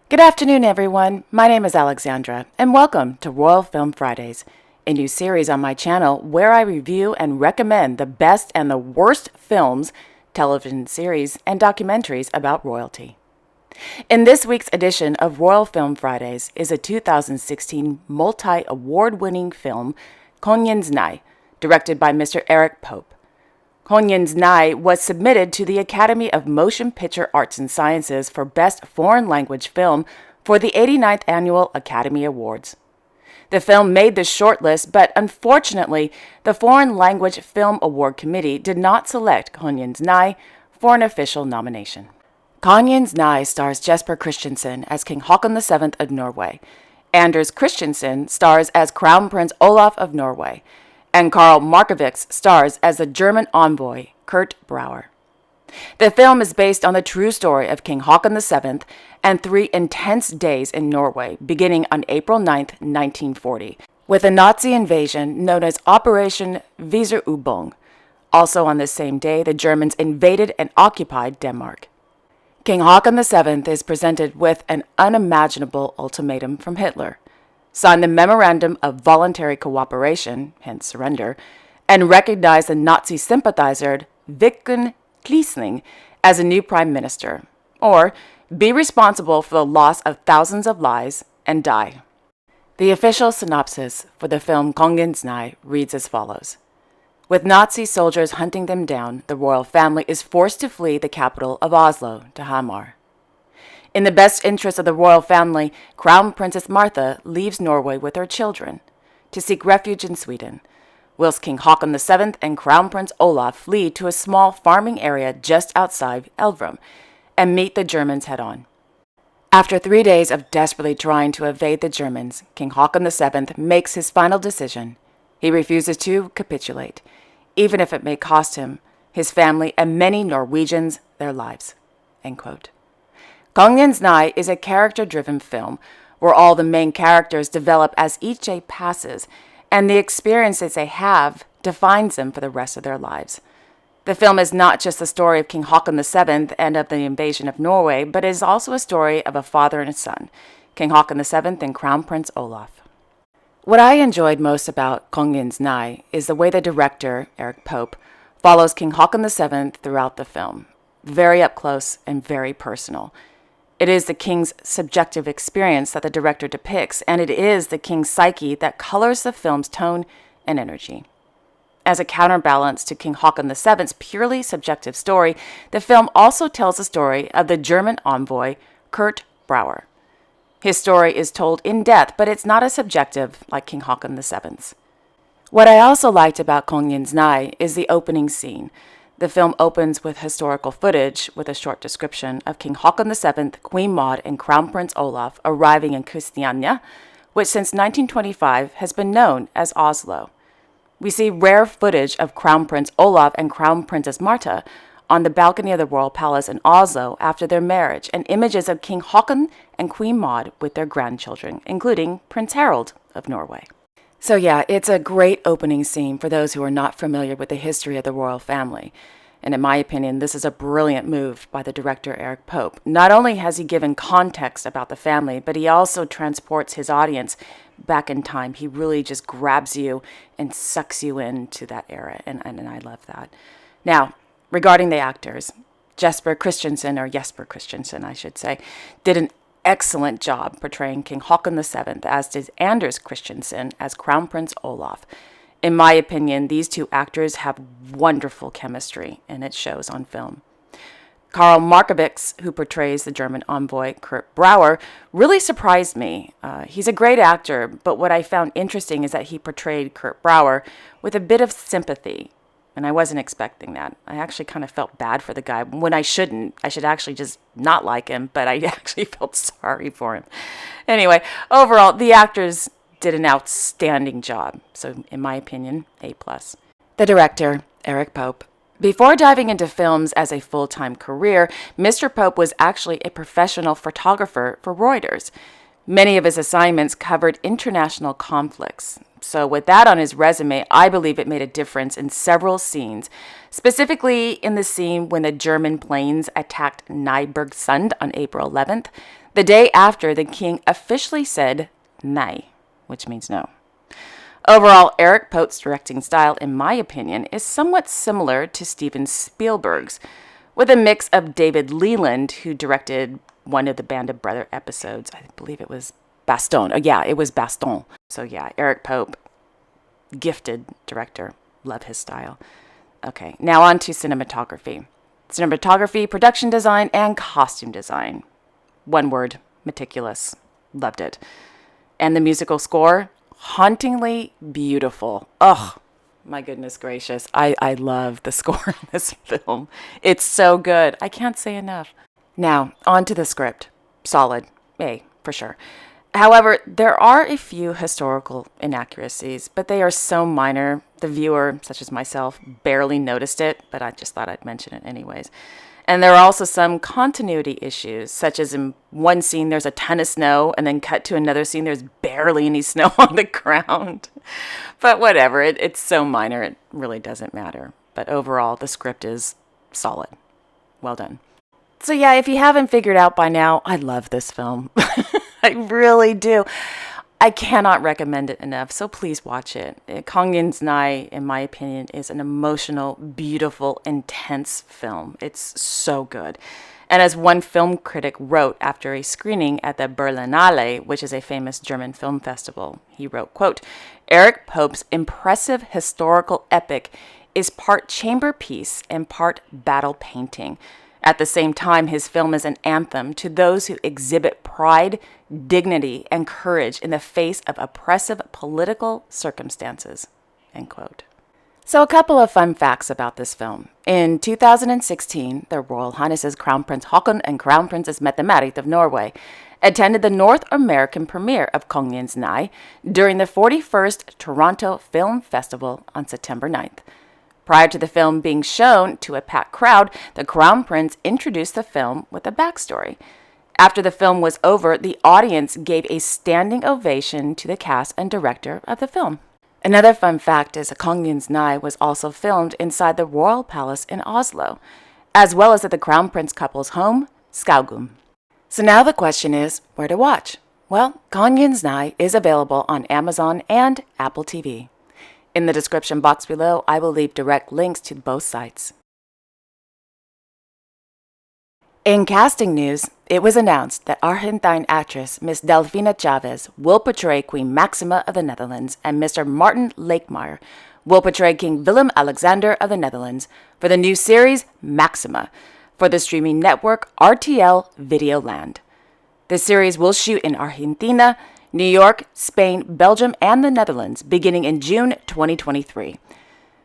Good afternoon, everyone. My name is Alexandra, and welcome to Royal Film Fridays, a new series on my channel where I review and recommend the best and the worst films, television series, and documentaries about royalty. In this week's edition of Royal Film Fridays is a 2016 multi-award-winning film, Kongens Nei, directed by Mr. Eric Pope. Kongens Nei was submitted to the Academy of Motion Picture Arts and Sciences for Best Foreign Language Film for the 89th Annual Academy Awards. The film made the shortlist, but unfortunately, the Foreign Language Film Award Committee did not select Kongens Nei for an official nomination. Kongens Nei stars Jesper Christensen as King Haakon VII of Norway. Anders Christensen stars as Crown Prince Olaf of Norway. And Karl Markovics stars as the German envoy, Kurt Brauer. The film is based on the true story of King Haakon VII and 3 intense days in Norway, beginning on April 9, 1940, with a Nazi invasion known as Operation Weserübung. Also on this same day, the Germans invaded and occupied Denmark. King Haakon VII is presented with an unimaginable ultimatum from Hitler: sign the Memorandum of Voluntary Cooperation, hence surrender, and recognize the Nazi sympathizer Vidkun Quisling as a new prime minister, or be responsible for the loss of thousands of lives and die. The official synopsis for the film Kongens Nei reads as follows. With Nazi soldiers hunting them down, the royal family is forced to flee the capital of Oslo to Hamar. In the best interest of the royal family, Crown Princess Martha leaves Norway with her children to seek refuge in Sweden, whilst King Haakon VII and Crown Prince Olaf flee to a small farming area just outside Elverum and meet the Germans head-on. After 3 days of desperately trying to evade the Germans, King Haakon VII makes his final decision. He refuses to capitulate, even if it may cost him, his family, and many Norwegians their lives. End quote. Kongens Nei is a character-driven film where all the main characters develop as each day passes, and the experiences they have defines them for the rest of their lives. The film is not just the story of King Haakon VII and of the invasion of Norway, but is also a story of a father and a son, King Haakon VII and Crown Prince Olaf. What I enjoyed most about Kongens Nei is the way the director, Eric Pope, follows King Haakon VII throughout the film. Very up close and very personal. It is the king's subjective experience that the director depicts, and it is the king's psyche that colors the film's tone and energy. As a counterbalance to King Haakon VII's purely subjective story, the film also tells the story of the German envoy, Kurt Brauer. His story is told in depth, but it's not as subjective like King Haakon VII's. What I also liked about Kongens Nei is the opening scene. The film opens with historical footage with a short description of King Haakon VII, Queen Maud, and Crown Prince Olaf arriving in Christiania, which since 1925 has been known as Oslo. We see rare footage of Crown Prince Olaf and Crown Princess Martha on the balcony of the royal palace in Oslo after their marriage, and images of King Haakon and Queen Maud with their grandchildren, including Prince Harald of Norway. So yeah, it's a great opening scene for those who are not familiar with the history of the royal family. And in my opinion, this is a brilliant move by the director Eric Pope. Not only has he given context about the family, but he also transports his audience back in time. He really just grabs you and sucks you into that era, and I love that. Now, regarding the actors, Jesper Christensen, I should say, did an excellent job portraying King Haakon VII, as did Anders Christensen as Crown Prince Olaf. In my opinion, these two actors have wonderful chemistry, and it shows on film. Karl Markovics, who portrays the German envoy Kurt Brauer, really surprised me. He's a great actor, but what I found interesting is that he portrayed Kurt Brauer with a bit of sympathy. And I wasn't expecting that. I actually kind of felt bad for the guy when I shouldn't. I should actually just not like him, but I actually felt sorry for him. Anyway, overall, the actors did an outstanding job. So, in my opinion, A+. The director, Eric Pope. Before diving into films as a full-time career, Mr. Pope was actually a professional photographer for Reuters. Many of his assignments covered international conflicts. So with that on his resume, I believe it made a difference in several scenes, specifically in the scene when the German planes attacked Nybergsund on April 11th. the day after the king officially said Nei, which means no. Overall, Eric Pope's directing style, in my opinion, is somewhat similar to Steven Spielberg's, with a mix of David Leland, who directed one of the Band of Brothers episodes. I believe it was Baston. It was Baston. So yeah, Eric Pope, gifted director. Love his style. Okay, now on to cinematography. Cinematography, production design, and costume design. One word, meticulous. Loved it. And the musical score, hauntingly beautiful. Oh, my goodness gracious. I love the score in this film. It's so good. I can't say enough. Now, on to the script. Solid. A, for sure. However, there are a few historical inaccuracies, but they are so minor, the viewer, such as myself, barely noticed it, but I just thought I'd mention it anyways. And there are also some continuity issues, such as in one scene there's a ton of snow, and then cut to another scene there's barely any snow on the ground. But whatever, it's so minor, it really doesn't matter. But overall, the script is solid. Well done. So yeah, if you haven't figured out by now, I love this film. I really do. I cannot recommend it enough, so please watch it. Kongens Nei, in my opinion, is an emotional, beautiful, intense film. It's so good. And as one film critic wrote after a screening at the Berlinale, which is a famous German film festival, he wrote, quote, Eric Pope's impressive historical epic is part chamber piece and part battle painting. At the same time, his film is an anthem to those who exhibit pride, dignity, and courage in the face of oppressive political circumstances. End quote. So a couple of fun facts about this film. In 2016, Their Royal Highnesses Crown Prince Haakon and Crown Princess Mette-Marit of Norway attended the North American premiere of Kongens Nei during the 41st Toronto Film Festival on September 9th. Prior to the film being shown to a packed crowd, the Crown Prince introduced the film with a backstory. After the film was over, the audience gave a standing ovation to the cast and director of the film. Another fun fact is Kongens Nei was also filmed inside the Royal Palace in Oslo, as well as at the Crown Prince couple's home, Skaugum. So now the question is, where to watch? Well, Kongens Nei is available on Amazon and Apple TV. In the description box below, I will leave direct links to both sites. In casting news, it was announced that Argentine actress Miss Delfina Chavez will portray Queen Maxima of the Netherlands, and Mr. Martin Lakemeyer will portray King Willem-Alexander of the Netherlands for the new series Máxima for the streaming network RTL Videoland. The series will shoot in Argentina, New York, Spain, Belgium, and the Netherlands, beginning in June 2023.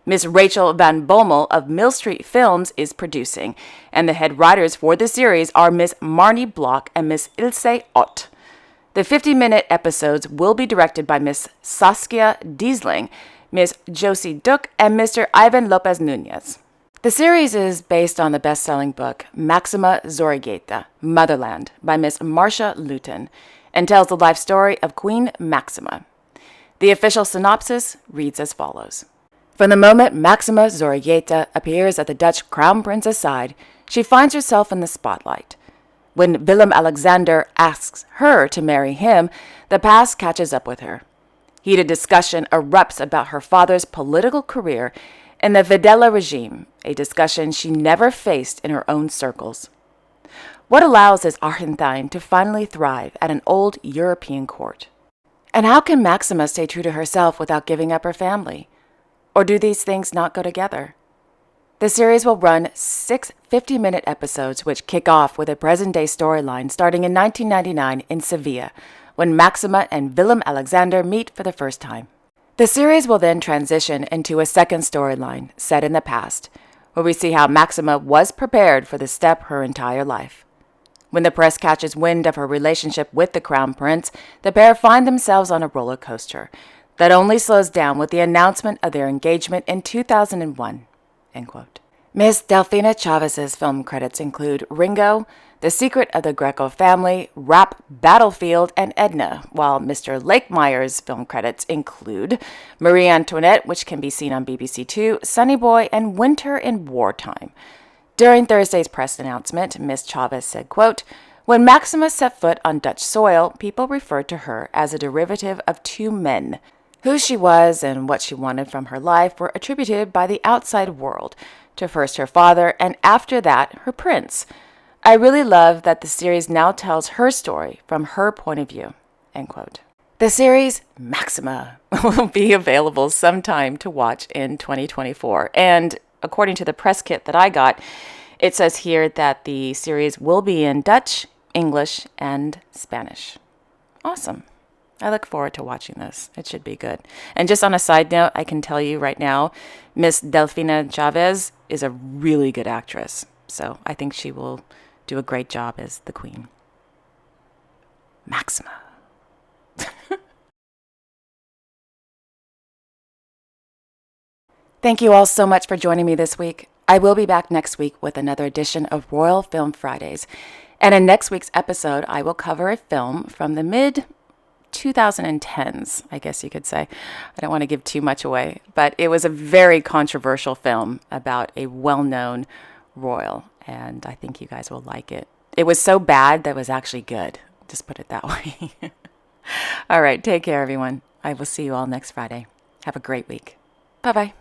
Miss Rachel Van Bommel of Mill Street Films is producing, and the head writers for the series are Miss Marnie Block and Miss Ilse Ott. The 50-minute episodes will be directed by Miss Saskia Diesling, Miss Josie Duck, and Mr. Ivan Lopez Nunez. The series is based on the best-selling book Maxima Zorigeta, Motherland, by Miss Marcia Luton, and tells the life story of Queen Maxima. The official synopsis reads as follows. From the moment Maxima Zorigeta appears at the Dutch Crown Prince's side, she finds herself in the spotlight. When Willem-Alexander asks her to marry him, the past catches up with her. Heated discussion erupts about her father's political career and the Videla regime, a discussion she never faced in her own circles. What allows this Argentine to finally thrive at an old European court? And how can Maxima stay true to herself without giving up her family? Or do these things not go together? The series will run 6 50-minute episodes which kick off with a present-day storyline starting in 1999 in Sevilla, when Maxima and Willem-Alexander meet for the first time. The series will then transition into a second storyline set in the past, where we see how Maxima was prepared for the step her entire life. When the press catches wind of her relationship with the Crown Prince, the pair find themselves on a roller coaster that only slows down with the announcement of their engagement in 2001. End quote. Miss Delfina Chavez's film credits include Ringo, The Secret of the Greco Family, Rap Battlefield, and Edna, while Mr. Lakemeyer's film credits include Marie Antoinette, which can be seen on BBC Two, Sunny Boy, and Winter in Wartime. During Thursday's press announcement, Ms. Chavez said, quote, When Maxima set foot on Dutch soil, people referred to her as a derivative of two men. Who she was and what she wanted from her life were attributed by the outside world to first her father and after that her prince. I really love that the series now tells her story from her point of view." End quote. The series Maxima will be available sometime to watch in 2024. And according to the press kit that I got, it says here that the series will be in Dutch, English, and Spanish. Awesome. I look forward to watching this. It should be good. And just on a side note, I can tell you right now, Miss Delfina Chavez is a really good actress. So I think she will do a great job as the queen. Maxima. Thank you all so much for joining me this week. I will be back next week with another edition of Royal Film Fridays. And in next week's episode, I will cover a film from the mid-2010s, I guess you could say. I don't want to give too much away, but it was a very controversial film about a well-known royal, and I think you guys will like it. It was so bad that it was actually good. Just put it that way. All right, take care, everyone. I will see you all next Friday. Have a great week. Bye-bye.